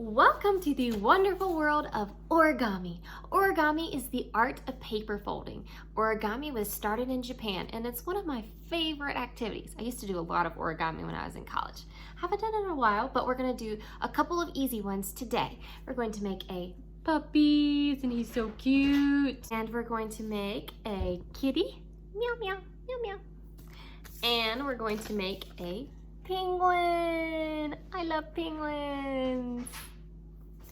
Welcome to the wonderful world of origami. Origami is the art of paper folding. Origami was started in Japan and it's one of my favorite activities. I used to do a lot of origami when I was in college. Haven't done it in a while, but we're going to do a couple of easy ones today. We're going to make a puppy, and he's so cute. And we're going to make a kitty, meow meow, meow meow. And we're going to make a penguin. I love penguins.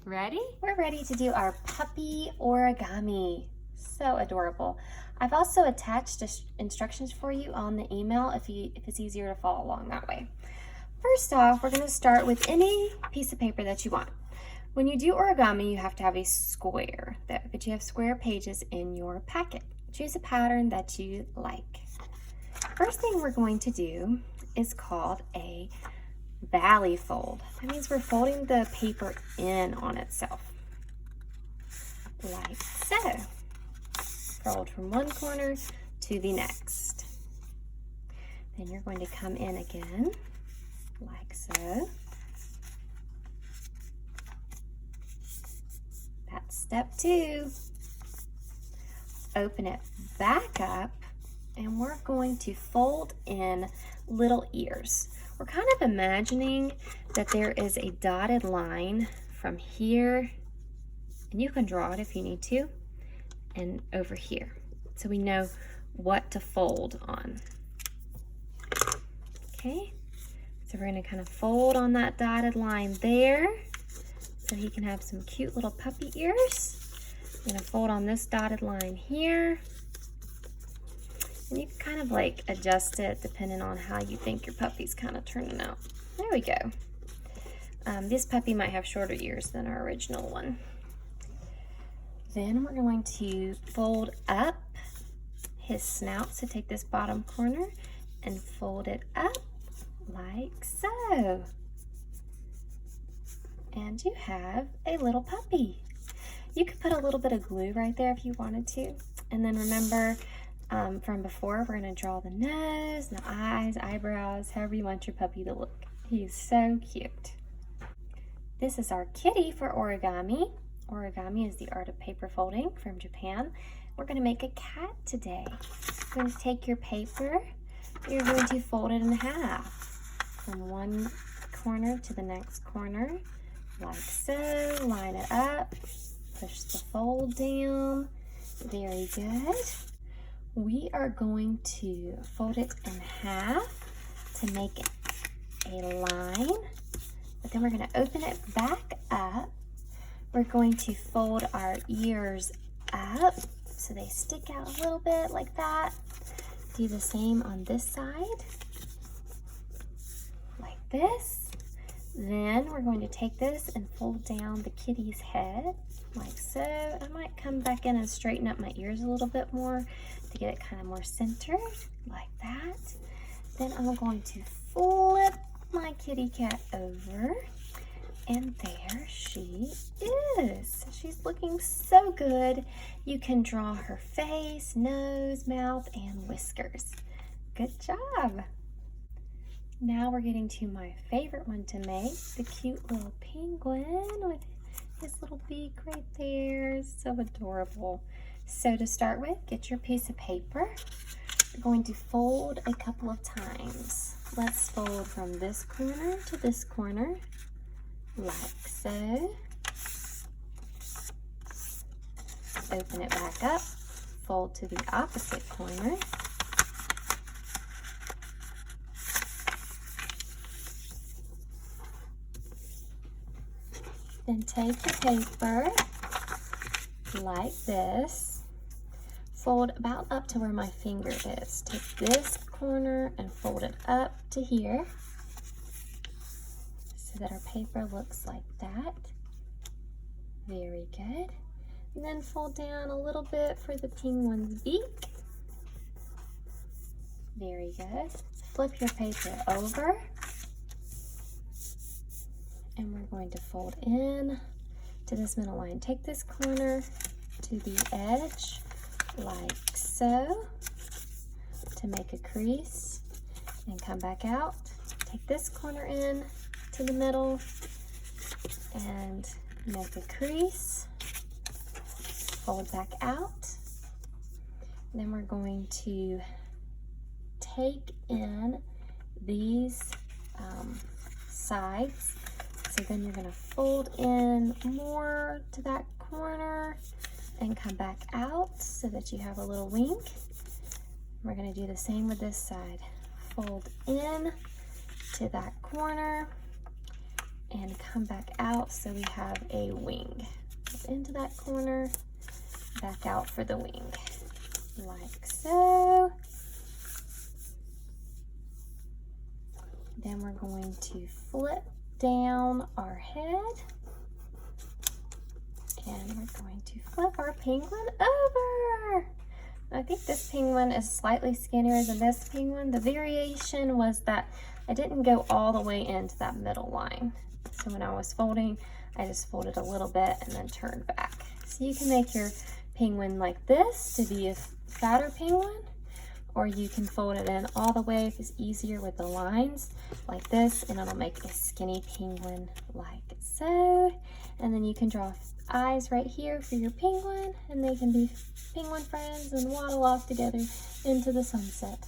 Ready? We're ready to do our puppy origami. So adorable. I've also attached instructions for you on the email if it's easier to follow along that way. First off, we're going to start with any piece of paper that you want. When you do origami, you have to have a square, but you have square pages in your packet. Choose a pattern that you like. First thing we're going to do is called a valley fold. That means we're folding the paper in on itself, like so. Fold from one corner to the next. Then you're going to come in again, like so. That's step 2. Open it back up, and we're going to fold in little ears. We're kind of imagining that there is a dotted line from here, and you can draw it if you need to, and over here, so we know what to fold on. Okay, so we're going to kind of fold on that dotted line there, so he can have some cute little puppy ears. I'm going to fold on this dotted line here. And you can kind of like adjust it depending on how you think your puppy's kind of turning out. There we go. This puppy might have shorter ears than our original one. Then we're going to fold up his snout. So take this bottom corner and fold it up like so. And you have a little puppy. You could put a little bit of glue right there if you wanted to. And then remember, from before, we're going to draw the nose, the eyes, eyebrows, however you want your puppy to look. He's so cute. This is our kitty for origami. Origami is the art of paper folding from Japan. We're going to make a cat today. You're going to take your paper, you're going to fold it in half from one corner to the next corner, like so. Line it up, push the fold down. Very good. We are going to fold it in half to make it a line, but then we're going to open it back up. We're going to fold our ears up so they stick out a little bit like that. Do the same on this side, like this. Then we're going to take this and fold down the kitty's head, like so. I might come back in and straighten up my ears a little bit more to get it kind of more centered, like that. Then I'm going to flip my kitty cat over, and there she is. She's looking so good. You can draw her face, nose, mouth, and whiskers. Good job. Now we're getting to my favorite one to make, the cute little penguin with his little beak right there. So adorable. So to start with, get your piece of paper. We're going to fold a couple of times. Let's fold from this corner to this corner, like so. Open it back up, fold to the opposite corner. Then take the paper like this, fold about up to where my finger is. Take this corner and fold it up to here so that our paper looks like that. Very good. And then fold down a little bit for the penguin's beak. Very good. Flip your paper over. And we're going to fold in to this middle line. Take this corner to the edge, like so, to make a crease, and come back out. Take this corner in to the middle, and make a crease, fold back out. Then we're going to take in these sides. So then you're going to fold in more to that corner and come back out so that you have a little wing. We're going to do the same with this side. Fold in to that corner and come back out so we have a wing. Into that corner, back out for the wing, like so. Then we're going to flip down our head and we're going to flip our penguin over. I think this penguin is slightly skinnier than this penguin. The variation was that I didn't go all the way into that middle line. So when I was folding, I just folded a little bit and then turned back. So you can make your penguin like this to be a fatter penguin, or you can fold it in all the way if it's easier with the lines like this, and it'll make a skinny penguin like so. And then you can draw eyes right here for your penguin, and they can be penguin friends and waddle off together into the sunset.